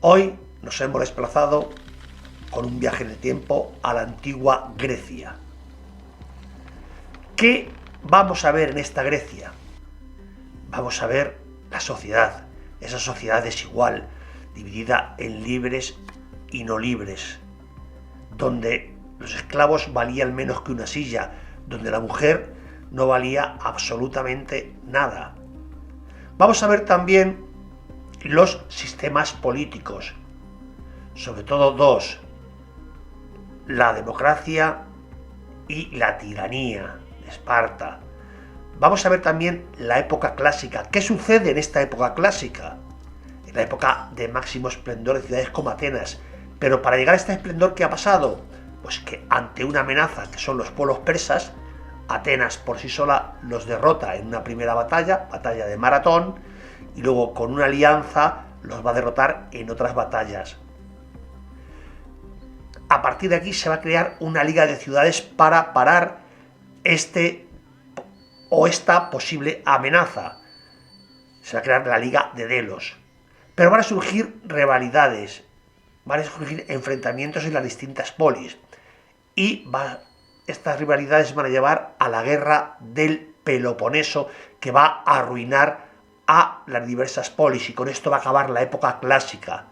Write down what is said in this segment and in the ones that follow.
Hoy nos hemos desplazado con un viaje en el tiempo a la antigua Grecia. ¿Qué vamos a ver en esta Grecia? Vamos a ver la sociedad, esa sociedad desigual, dividida en libres y no libres, donde los esclavos valían menos que una silla, donde la mujer no valía absolutamente nada. Vamos a ver también los sistemas políticos, sobre todo dos: la democracia y la tiranía de Esparta. Vamos a ver también la época clásica. ¿Qué sucede en esta época clásica? En la época de máximo esplendor de ciudades como Atenas. Pero para llegar a este esplendor, ¿qué ha pasado? Pues que ante una amenaza que son los pueblos persas, Atenas por sí sola los derrota en una primera batalla, batalla de Maratón, y luego con una alianza los va a derrotar en otras batallas. A partir de aquí se va a crear una liga de ciudades para parar esta posible amenaza. Se va a crear la Liga de Delos. Pero van a surgir rivalidades, van a surgir enfrentamientos en las distintas polis. Y estas rivalidades van a llevar a la guerra del Peloponeso, que va a arruinar a las diversas polis. Y con esto va a acabar la época clásica.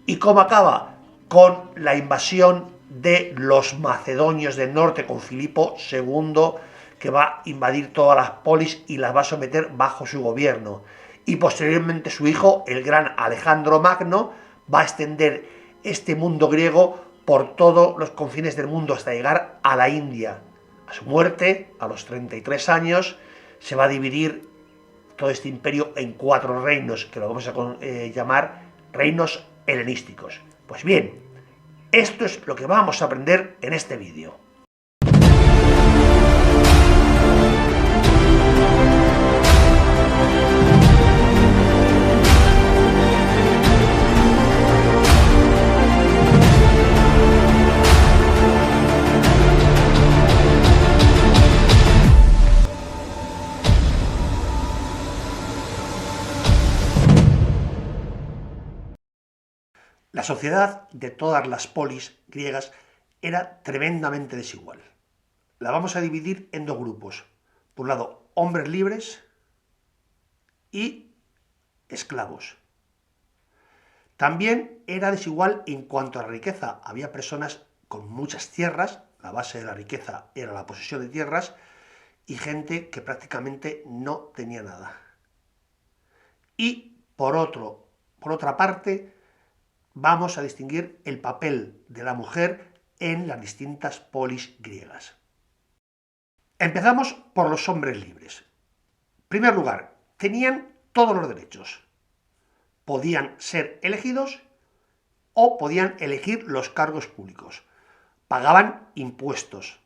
¿Y cómo acaba? Con la invasión de los macedonios del norte, con Filipo II, que va a invadir todas las polis y las va a someter bajo su gobierno. Y posteriormente su hijo, el gran Alejandro Magno, va a extender este mundo griego por todos los confines del mundo hasta llegar a la India. A su muerte, a los 33 años, se va a dividir todo este imperio en 4 reinos, que lo vamos a llamar reinos helenísticos. Pues bien, esto es lo que vamos a aprender en este vídeo. La sociedad de todas las polis griegas era tremendamente desigual. La vamos a dividir en 2 grupos. Por un lado, hombres libres y esclavos. También era desigual en cuanto a la riqueza. Había personas con muchas tierras, la base de la riqueza era la posesión de tierras, y gente que prácticamente no tenía nada. Y por otra parte, vamos a distinguir el papel de la mujer en las distintas polis griegas. Empezamos por los hombres libres. En primer lugar, tenían todos los derechos. Podían ser elegidos o podían elegir los cargos públicos. Pagaban impuestos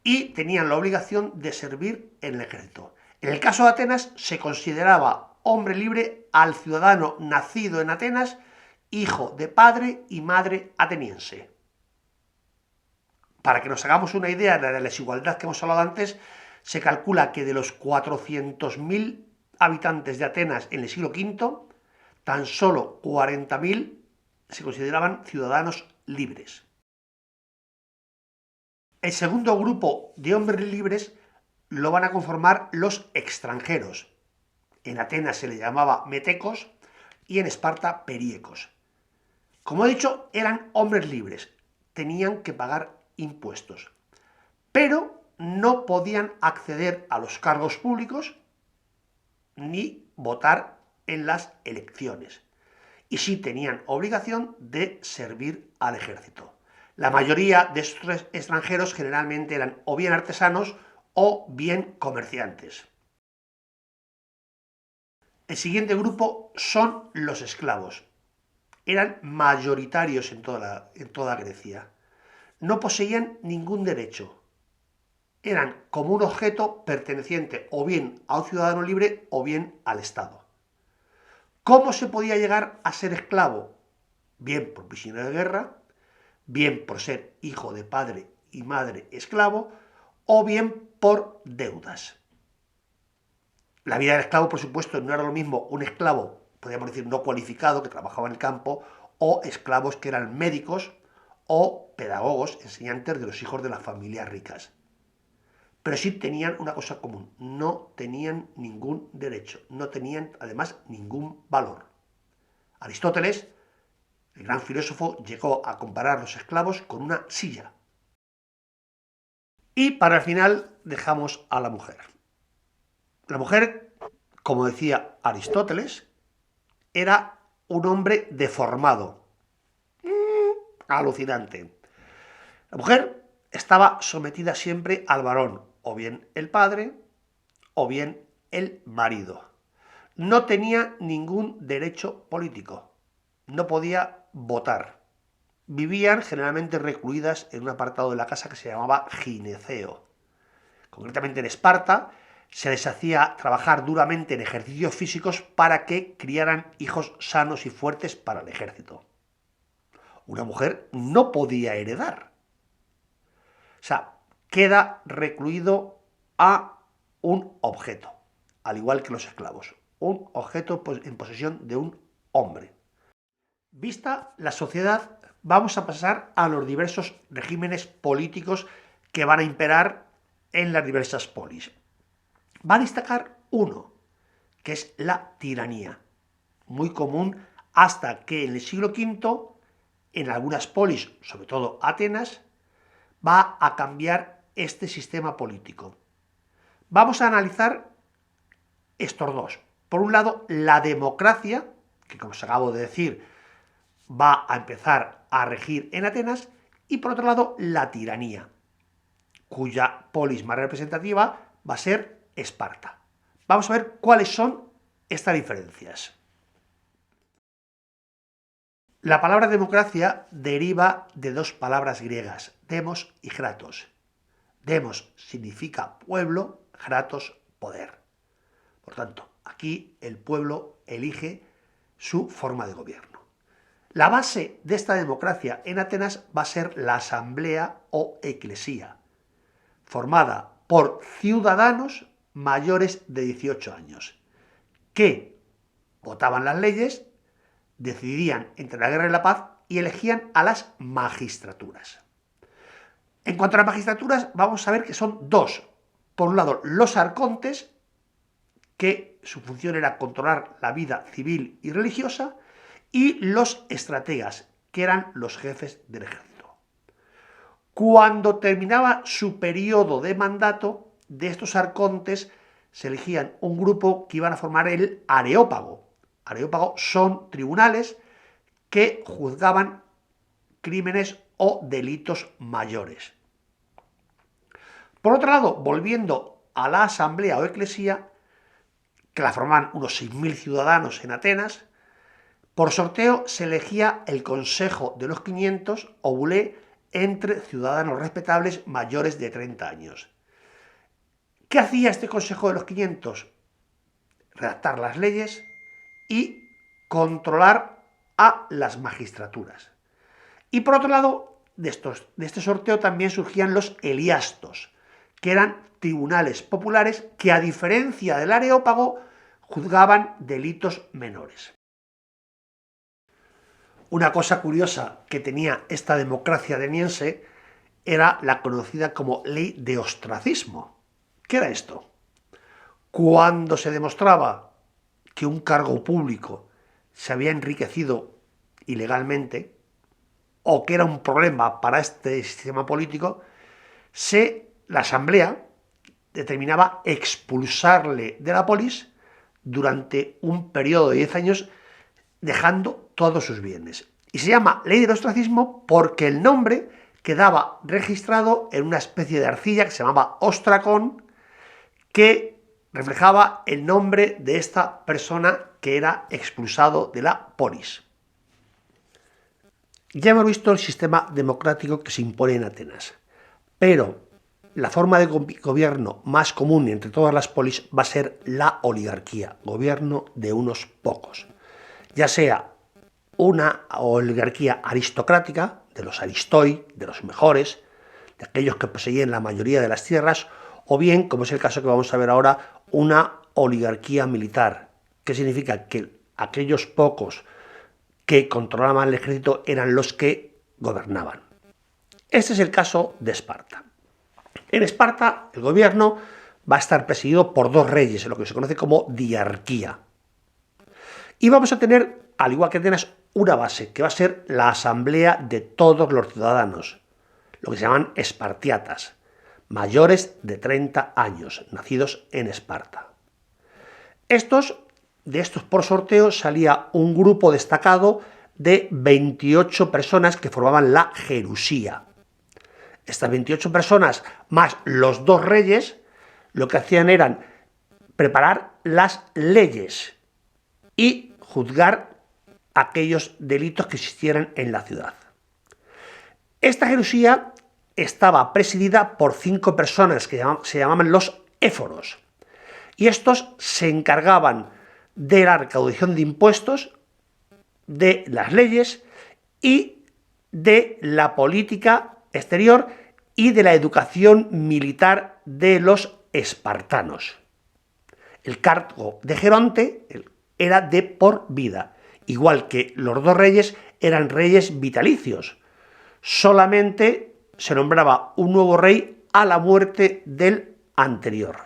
y tenían la obligación de servir en el ejército. En el caso de Atenas, se consideraba hombre libre al ciudadano nacido en Atenas, hijo de padre y madre ateniense. Para que nos hagamos una idea de la desigualdad que hemos hablado antes, se calcula que de los 400.000 habitantes de Atenas en el siglo V, tan solo 40.000 se consideraban ciudadanos libres. El segundo grupo de hombres libres lo van a conformar los extranjeros. En Atenas se le llamaba metecos y en Esparta periecos. Como he dicho, eran hombres libres, tenían que pagar impuestos, pero no podían acceder a los cargos públicos ni votar en las elecciones. Y sí tenían obligación de servir al ejército. La mayoría de estos extranjeros generalmente eran o bien artesanos o bien comerciantes. El siguiente grupo son los esclavos. Eran mayoritarios en toda Grecia. No poseían ningún derecho. Eran como un objeto perteneciente o bien a un ciudadano libre o bien al Estado. ¿Cómo se podía llegar a ser esclavo? Bien por prisionero de guerra, bien por ser hijo de padre y madre esclavo, o bien por deudas. La vida del esclavo, por supuesto, no era lo mismo un esclavo podríamos decir no cualificado, que trabajaba en el campo, o esclavos que eran médicos o pedagogos, enseñantes de los hijos de las familias ricas. Pero sí tenían una cosa común, no tenían ningún derecho, no tenían además ningún valor. Aristóteles, el gran filósofo, llegó a comparar los esclavos con una silla. Y para el final dejamos a la mujer. La mujer, como decía Aristóteles, era un hombre deformado. Alucinante. La mujer estaba sometida siempre al varón, o bien el padre, o bien el marido. No tenía ningún derecho político, no podía votar. Vivían generalmente recluidas en un apartado de la casa que se llamaba gineceo. Concretamente en Esparta se les hacía trabajar duramente en ejercicios físicos para que criaran hijos sanos y fuertes para el ejército. Una mujer no podía heredar. O sea, queda recluido a un objeto, al igual que los esclavos. Un objeto en posesión de un hombre. Vista la sociedad, vamos a pasar a los diversos regímenes políticos que van a imperar en las diversas polis. Va a destacar uno, que es la tiranía, muy común hasta que en el siglo V, en algunas polis, sobre todo Atenas, va a cambiar este sistema político. Vamos a analizar estos dos. Por un lado, la democracia, que como os acabo de decir, va a empezar a regir en Atenas, y por otro lado, la tiranía, cuya polis más representativa va a ser Esparta. Vamos a ver cuáles son estas diferencias. La palabra democracia deriva de dos palabras griegas, demos y kratos. Demos significa pueblo, kratos poder. Por tanto, aquí el pueblo elige su forma de gobierno. La base de esta democracia en Atenas va a ser la asamblea o eclesía, formada por ciudadanos mayores de 18 años, que votaban las leyes, decidían entre la guerra y la paz y elegían a las magistraturas. En cuanto a las magistraturas, vamos a ver que son dos. Por un lado, los arcontes, que su función era controlar la vida civil y religiosa, y los estrategas, que eran los jefes del ejército. Cuando terminaba su periodo de mandato, de estos arcontes se elegían un grupo que iban a formar el Areópago. Areópago son tribunales que juzgaban crímenes o delitos mayores. Por otro lado, volviendo a la asamblea o eclesía, que la formaban unos 6.000 ciudadanos en Atenas, por sorteo se elegía el Consejo de los 500 o bulé entre ciudadanos respetables mayores de 30 años. ¿Qué hacía este Consejo de los 500? Redactar las leyes y controlar a las magistraturas. Y por otro lado, de este sorteo también surgían los eliastos, que eran tribunales populares que, a diferencia del Areópago, juzgaban delitos menores. Una cosa curiosa que tenía esta democracia ateniense era la conocida como ley de ostracismo. ¿Qué era esto? Cuando se demostraba que un cargo público se había enriquecido ilegalmente o que era un problema para este sistema político, la asamblea determinaba expulsarle de la polis durante un periodo de 10 años, dejando todos sus bienes. Y se llama ley del ostracismo porque el nombre quedaba registrado en una especie de arcilla que se llamaba ostracón, que reflejaba el nombre de esta persona que era expulsado de la polis. Ya hemos visto el sistema democrático que se impone en Atenas, pero la forma de gobierno más común entre todas las polis va a ser la oligarquía, gobierno de unos pocos, ya sea una oligarquía aristocrática, de los aristoi, de los mejores, de aquellos que poseían la mayoría de las tierras, o bien, como es el caso que vamos a ver ahora, una oligarquía militar, que significa que aquellos pocos que controlaban el ejército eran los que gobernaban. Este es el caso de Esparta. En Esparta, el gobierno va a estar presidido por dos reyes, en lo que se conoce como diarquía. Y vamos a tener, al igual que Atenas, una base, que va a ser la asamblea de todos los ciudadanos, lo que se llaman espartiatas, mayores de 30 años, nacidos en Esparta. De estos por sorteo salía un grupo destacado de 28 personas que formaban la Gerusía. Estas 28 personas, más los dos reyes, lo que hacían eran preparar las leyes y juzgar aquellos delitos que existieran en la ciudad. Esta Gerusía estaba presidida por 5 personas que se llamaban los éforos, y estos se encargaban de la recaudación de impuestos, de las leyes y de la política exterior y de la educación militar de los espartanos. El cargo de Geronte era de por vida, igual que los dos reyes eran reyes vitalicios. Solamente se nombraba un nuevo rey a la muerte del anterior.